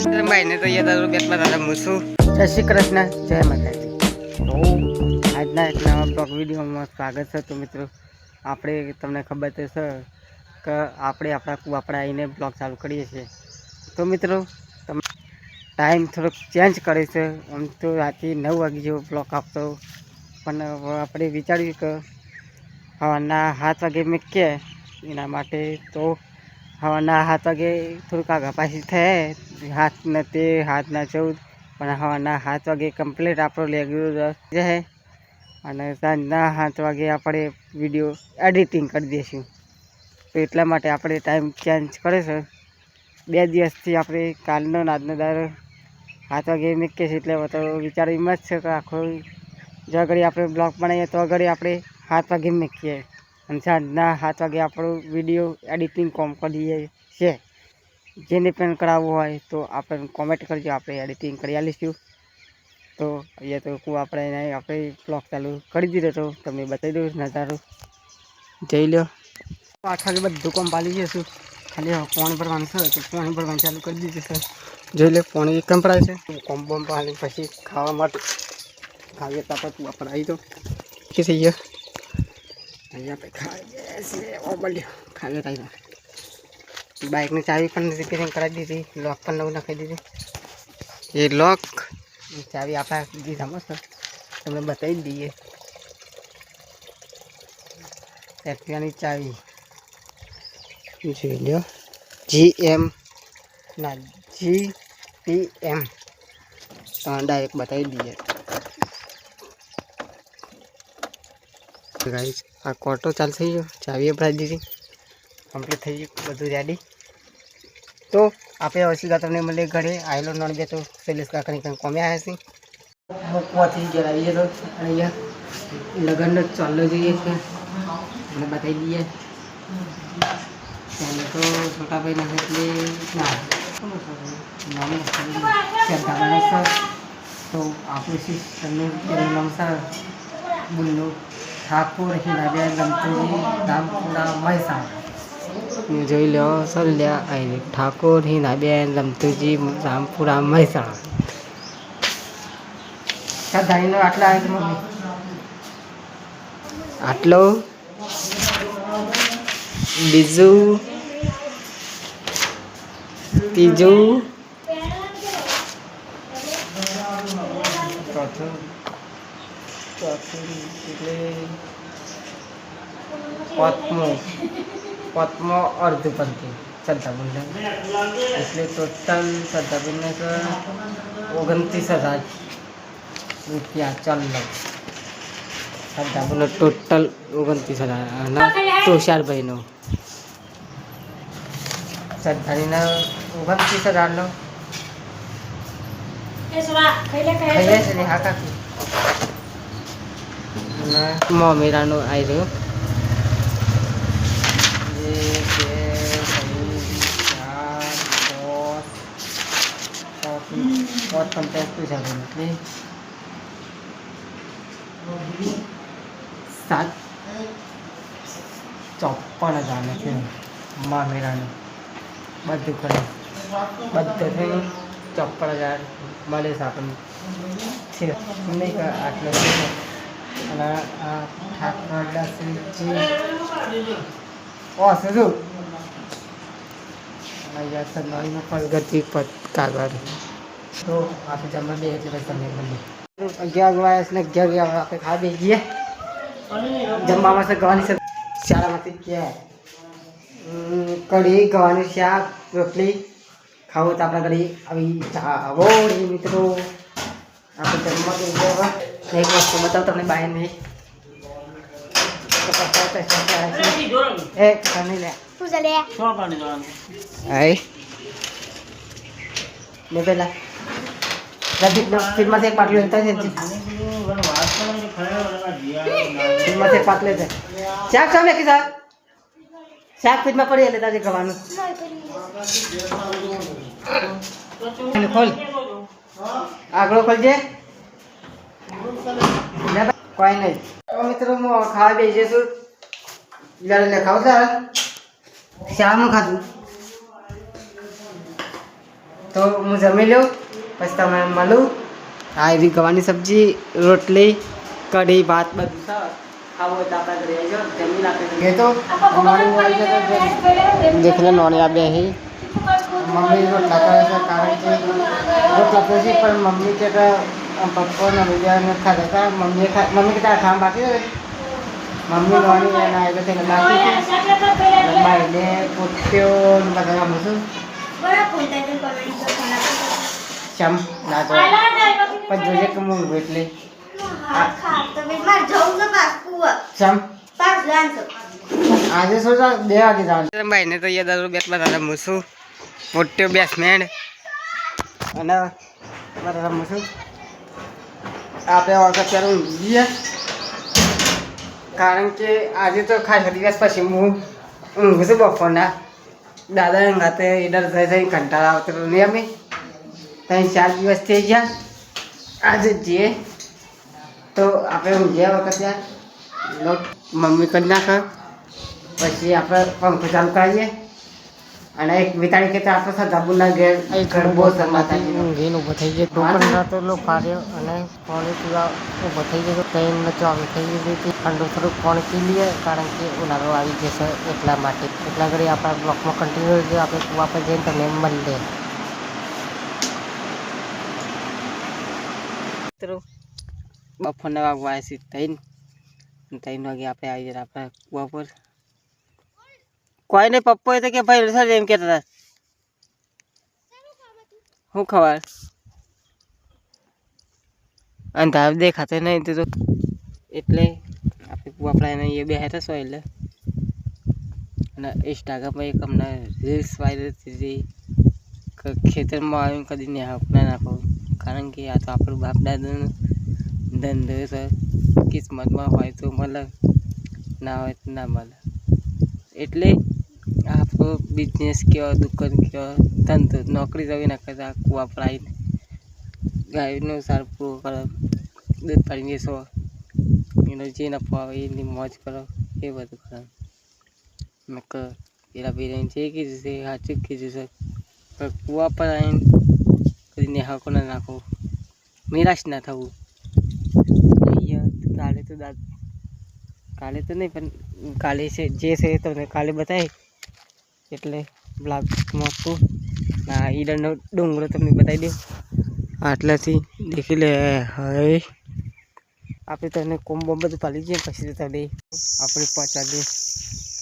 ભાઈને તો યાદ બેટમાં દાદા મૂછું. જય શ્રી કૃષ્ણ, જય માતાજી. તો આજના એક નવા બ્લોગ વિડીયોમાં સ્વાગત છે. તો મિત્રો આપણે તમને ખબર તો છે કે આપણે આપણા કુવાપડા આવીને બ્લોગ ચાલુ કરીએ છીએ. તો મિત્રો તમે ટાઈમ થોડોક ચેન્જ કરે છે. આમ તો રાતે 9 વાગે જેવો બ્લોગ આપતો, પણ આપણે વિચાર્યું કે સવારના 7 વાગે મૂકીએ એના માટે. તો સવારના 7 વાગે થોડુંક આગળ પાછી થાય, 7:14 પણ સવારના 7 વાગે કમ્પ્લીટ આપણો રેગ્યુલર રહે અને સાંજના 7 વાગે આપણે વિડીયો એડિટિંગ કરી દઈશું. તો એટલા માટે આપણે ટાઈમ ચેન્જ કરે છે. 2 દિવસથી આપણે કાલનો આજનો દર 7 વાગે મૂકીએ છીએ. એટલે તો વિચાર એમ જ છે કે આખો જો ઘડી આપણે બ્લોગ બનાવીએ તો ઘડી આપણે 7 વાગે મૂકીએ અને સાંજના 7 વાગે આપણો વિડીયો એડિટિંગ કોમ કરીએ છીએ. જેને પણ કરાવવું હોય તો આપણે કોમેન્ટ કરજો, આપણે એડિટિંગ કરી આવીશું. તો અહીંયા તો આપણે બ્લોગ ચાલુ કરી દીધો. તો તમને બતાવી દઉં નજારો, જઈ લો. 8 વાગે બધું કોમ પાલી જઈશું. ખાલી પાણી ભરવાનું છે તો પાણી ભરવાનું ચાલુ કરી દીધું છે. જોઈ લે પાણી કેમ ભરાય છે. કોમ બોમ પાલી પછી ખાવા માટે ખાઈએ તો આપણે આવી તો કે થઈ ગયા. અહીંયા આપણે ખાઈએ છીએ. બોલ્યો ખાઈએ ટાઈમ. બાઇકની ચાવી પણ રિપેરિંગ કરાવી દીધી, લોક પણ નવું નાખી દીધી. એ લોક ચાવી આપણા દીધા મસ્ત તમને બતાવી દઈએ. એક્ટિવાની ચાવી જોઈ લો, GM ના GPM ડાયરેક્ટ બતાવી દઈએ. ગાઈસ આ કોટો ચાલુ થઈ ગયો, ચાવી ભરાઈ દીધી, કમ્પ્લીટ થઈ ગયું, બધું રેડી. તો આપણે ઓછી તમને મળે ઘરે આવેલો નોન બે તો શૈલેષ કાકાની કંઈ કોમે આવ્યા છે. મૂકવાથી જણાવીએ તો અહીંયા લગ્નનો ચાલ્લો જોઈએ છે અને બતાવી દઈએ. ચાલો તો છોટાભાઈ નથી એટલે ના તો આપણું સિસ્ટરનું નામ સર બુલ્લુ ઠાકોર હિનાબેન રમતુજી રામપુરા મહેસાણા. જોઈ લો સર લ્યા અહીં ઠાકોર હિનાબેન રમતુજી રામપુરા મહેસાણા. ધારીનો આટલા આવે મમ્મી આટલો, બીજું, ત્રીજું, ચોથું એટલે પાંચમો અર્ધપંથી શ્રદ્ધાબુંડ એટલે ટોટલ શ્રદ્ધાબુંડને 29,000 રૂપિયા ચાલો. શ્રદ્ધાબુંડ ટોટલ 29,000 અને તુષારભાઈનો શ્રદ્ધાનીના 29,000નો ખાઈએ છે હા કાકી. અને મોમેરાનું આવી રહ્યું 7,54,000 છે મામેરાનું. બધું કરે બધું થઈને 54,000 મળે છે આપણને છે નહીં કે આટલો છે. અને આ ઠાકોરડા શું અહીંયા સન્નાળીનું પ્રગતિ પદ કાગળ. તો આપણે જમવા બે એટલે તમે બને 11 વાગ્યા ને 11 આપણે ખાવા બે જઈએ. જમવામાં છે ગવાની છે શાળામાંથી ક્યાં કઢી ગવાનું શાક રોટલી ખાવું તો આપણા ઘરે આવી આવો મિત્રો. આપણે જમવા એક વસ્તુ બતાવું તમને બહાર નહીં ને પેલા ફીડમાંથી એક પાટલું લેતા છે. ફીડમાંથી એક પાટલું લેતા શાક સામે કે શાક ફીડમાં પડી લેતા છે ગવાનું. ખોલ આગળ ખોલજે કોઈ નહીં. તો મિત્રો હું ખાવા બેસી જઈશું. લે ખાવ તારે શાનું ખાધું તો હું જમી લઉં પછી તમે મળું. આ એવી ગવાની સબ્જી, રોટલી, કઢી, ભાત બધું છે. ખાવું હોય તો આપણે ઘરે આવી જાઓ, જમી નાખે તો નોની આવી જતો દેખલે નોની આ બે મમ્મી રોટલા કરે છે કારણ કે રોટલા તો છે પણ મમ્મી કે પપ્પાને બીજાને ખાતા હતા. મમ્મી કે તારા ખાવા બાકી હોય મમ્મી નોની એના આવી તેને બાકી છે ભાઈને પૂછ્યો બધા આમ છું ચમ ના તો પણ જોજે કે હું એટલે ચમ આજે શું 2 વાગે જવાનું ભાઈને તો યાદ દારૂ બેટમાં દાદા મૂસું મોટો બેસમેન્ટ અને મારા રમશું આપણે વખત ત્યારે ઊંઘીએ કારણ કે આજે તો ખાસ દિવસ પછી હું ઊંઘું છું બપોરના. દાદા અંગાતે ઈડર થઈ કંટાળા આવતો નહીં. અમે 3-4 દિવસ થઈ ગયા. આજે જઈએ તો આપણે ઊંઘ્યા વખત યાર લોટ મમ્મી કરી નાખે પછી આપણે પંખો ચાલુ કરીએ અને એક વિતાડી કે આપણે સદાબુના ઘેર ઘર બહુ સમાતા ઘેર ઊભો થઈ ગયો તો પણ રાતો લો ફાર્યો અને પાણી પીવા ઊભો થઈ ગયો. ટ્રેન ચાલુ થઈ ગઈ હતી. ઠંડુ થોડુંક પાણી પી લઈએ કારણ કે ઉનાળો આવી જશે એટલા માટે. એટલા ઘડી આપણા બ્લોકમાં કન્ટિન્યુ જો આપણે કુવા પર જઈને તમને મળીએ. બપોરના વાગવા છે 3 વાગે આપણે આવી જઈએ આપણા કુવા પર. કોઈ નહીં પપ્પા તો કે ભાઈ સર એમ કહેતા હતા શું ખબર અંધાર દેખાતો નહીં તો એટલે આપણે કુવા એને એ બેઠા છો એટલે અને ઇન્સ્ટાગ્રામમાં એક અમને રીલ્સ વાયરલ થઈ હતી કે ખેતરમાં આવીને કદી ના નાખો કારણ કે આ તો આપણું બાપ દાદાનો ધંધો છે. કિસ્મતમાં હોય તો મળે, ના હોય તો ના મળે. એટલે આપણો બિઝનેસ કયો, દુકાન કયો, ધંધો, નોકરી જવી ના કરતા કુવા પર આવીને ગાયનું સારું પૂરું કરો, દૂધ પાણી વેચો, એનો જે નફો આવે એની મોજ કરો, એ બધું કરો. મેં પેલા ભાઈને જે કીધું છે સાચું કીધું છે. કુવા પર આવીને કદી નેહાકો ના નાખો, નિરાશ ના થવું. કાલે તો નહીં પણ કાલે છે જે છે તમને કાલે બતાવી એટલે બ્લોગમાં છું. ના ઈડરનો ડુંગરો તમને બતાવી દઉં આટલાથી દેખી લે. હવે આપણે તમને કોમ્બો બધું પાડી જઈએ પછી તો તમને આપણે પહોંચાડી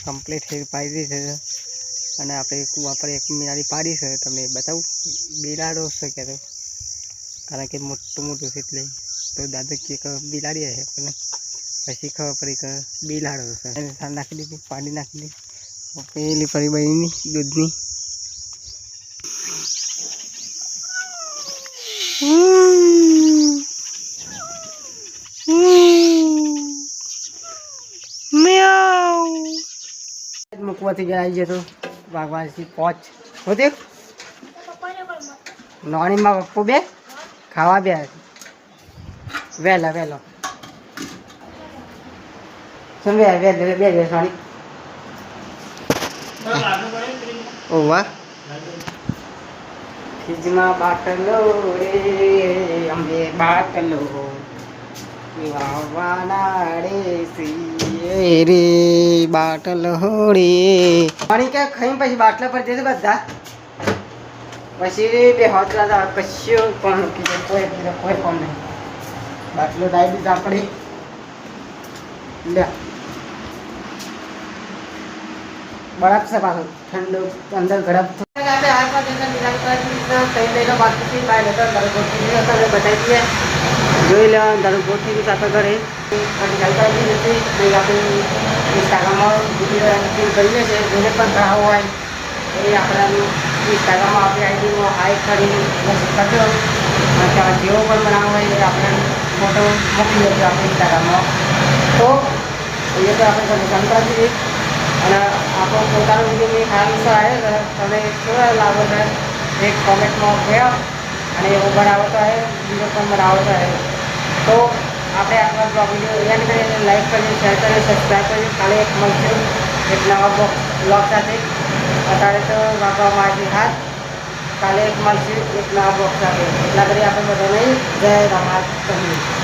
કમ્પ્લીટ થઈ પાડી દીધી છે અને આપણે કુવા પર એક મિનારી પાડી છે તમને બતાવું. બિલાડો છે કે તો કારણ કે મોટું છે એટલે તો દાદા કે બિલાડી હશે પણ પછી ખબર પડી કે બિલાડો છે. એને સાર નાખી દીધી, પાણી નાખી દીધી પેલી પરી બનીની દૂધની. મૂકવાથી ગયા આવી જતો વાગવાથી 5 હોતે નોનીમાં પપ્પુ બે ખાવા બે વહેલો શું બે સોની ઓ વાહ ખીજમાં બાટલો રે અંબે બાટલો વાવાના રે રે બાટલો રે. પાણી કે ખાઈ પછી બાટલા પર જશે બધા પછી બે હાથ દાદા કશું પણ કોઈ પણ નહીં. બાટલો લાવી દીધા આપણે લે બરફ છે પાછું ઠંડુ અંદર ગરમ બતાવી દઈએ. જોઈ લેવા દારૂ ગોઠવી સાથે ઘરે આપણે ઇન્સ્ટાગ્રામમાં વિડીયો એડિટિંગ કરીએ છીએ. જેને પણ કરાવવો હોય એ આપણા ઇન્સ્ટાગ્રામમાં આપણી આઈડીમાં હાઈક કરી કરજો. જેવો પણ બનાવવો હોય એ આપણે ફોટો મોકલી દેજો આપણે ઇન્સ્ટાગ્રામમાં. તો એ તો આપણે સજેશન કરી દીધી અને આપણો પોતાનો વિડીયો મેં ખાસ આવે છે તમે કેવો લાવો છે એક કોમેન્ટમાં કહો અને એવો બનાવો તો આવે બીજો પણ બનાવો તો આવે. તો આપણે આપણા વિડીયો એન્ડ કરીને લાઈક કરીએ, શેર કરીએ, સબસ્ક્રાઈબ કરીએ. કાલે એક મળશે એક નવા બ્લોગ સાથે. અત્યારે તો વાગવામાં આવી હાથ કાલે એક મળશે એક નવા બોક્સ આવે એટલા કરી આપણે બધાને જય રમાત કહીએ.